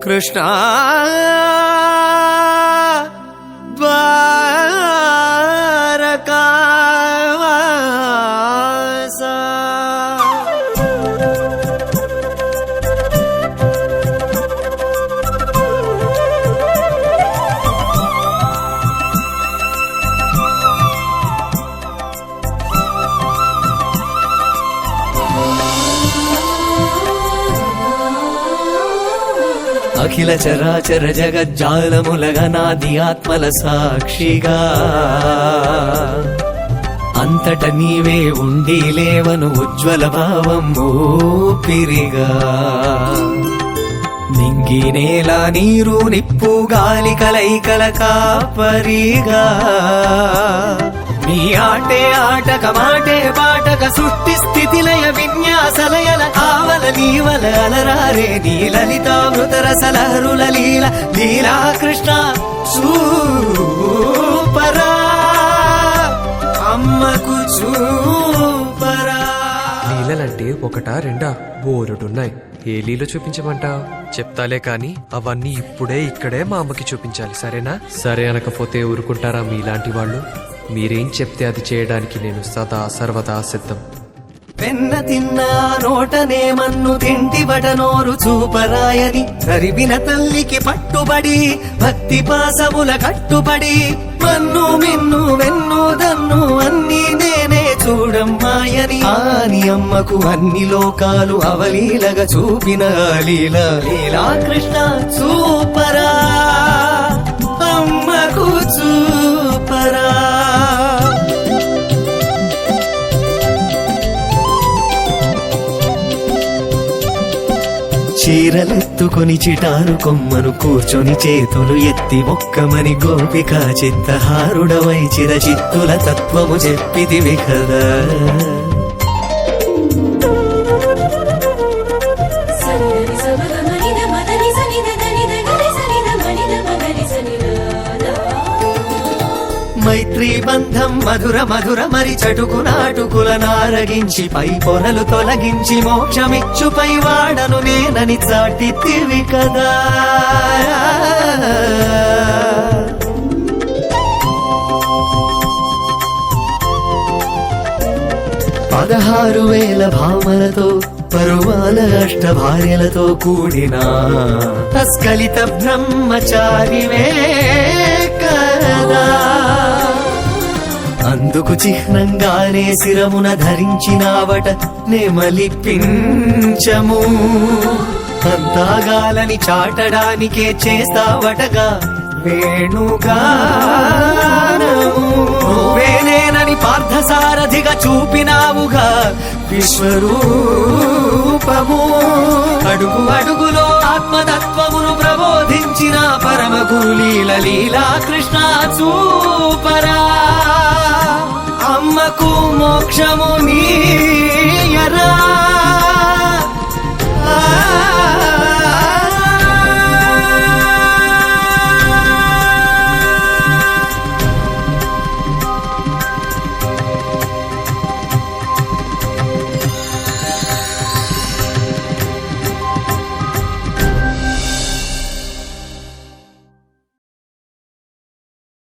కృష్ణ ద్వారకావాస అఖిల చరాచర జగజ్జాలములగనాది ఆత్మల సాక్షిగా అంతట నీవే ఉండి లేవను ఉజ్వల భావం ఊపిరిగా నింగి నేల నీరు నిప్పు గాలి కలైకల కాపరిగా నీ ఆటే ఆటక మాటే పాటక సృష్టి స్థితి లయ విన్యాసలయల ఆవల నీవల అలరారే నీ లలితామృత రసలహరుల లీల లీలా కృష్ణ చూపరా అమ్మకు చూపరా. లీలలంటే ఒకటా రెండా బోరుడున్నాయి. ఏ లీల చూపించమంటావు? చెప్తాలే కాని అవన్నీ ఇప్పుడే ఇక్కడే మా అమ్మకి చూపించాలి, సరేనా? సరే అనకపోతే ఊరుకుంటారా మీలాంటి వాళ్ళు? మీరేం చెప్తే అది చేయడానికి నేను సదా సర్వదా సిద్ధం. వెన్న తిన్నా నోటనే మన్ను తింటిబట నోరు చూపరాయని కరివిన తల్లికి పట్టుబడి భక్తి పాసముల కట్టుబడి మన్ను మిన్ను వెన్ను దన్ను అన్ని నేనే చూడమ్మాయని ఆని అమ్మకు అన్ని లోకాలు అవలీలగా చూపిన లీల లీలా కృష్ణ చూపరా అమ్మకు చూపరా. చీరలెత్తుకొని చిటారు కొమ్మను కూర్చొని చేతులు ఎత్తి మొక్కమని గోపిక చిత్తహారుడవై చిర చిత్తుల తత్వము చెప్పితివి కదా. మైత్రీ బంధం మధుర మధుర మరి చటుకు నాటుకుల నారగించి పై పొరలు తొలగించి మోక్షమిచ్చు పై వాడను నేనని చాటితివి కదా. 16,000 భామలతో పరువాల అష్ట భార్యలతో కూడిన అస్కలిత బ్రహ్మచారివే కదా. అందుకు చిహ్నంగానే శిరమున ధరించినావట నెమలిపించము అంతాగాలని చాటడానికే చేస్తావటగా వేణుగానము. నువ్వేనేనని పార్థసారథిగా చూపినావుగా విశ్వరూపము. అడుగు అడుగులో ఆత్మతత్వమును ప్రబోధించిన పరమ గురు లీల లీలా కృష్ణ చూపరా అమ్మకు మోక్షము నీ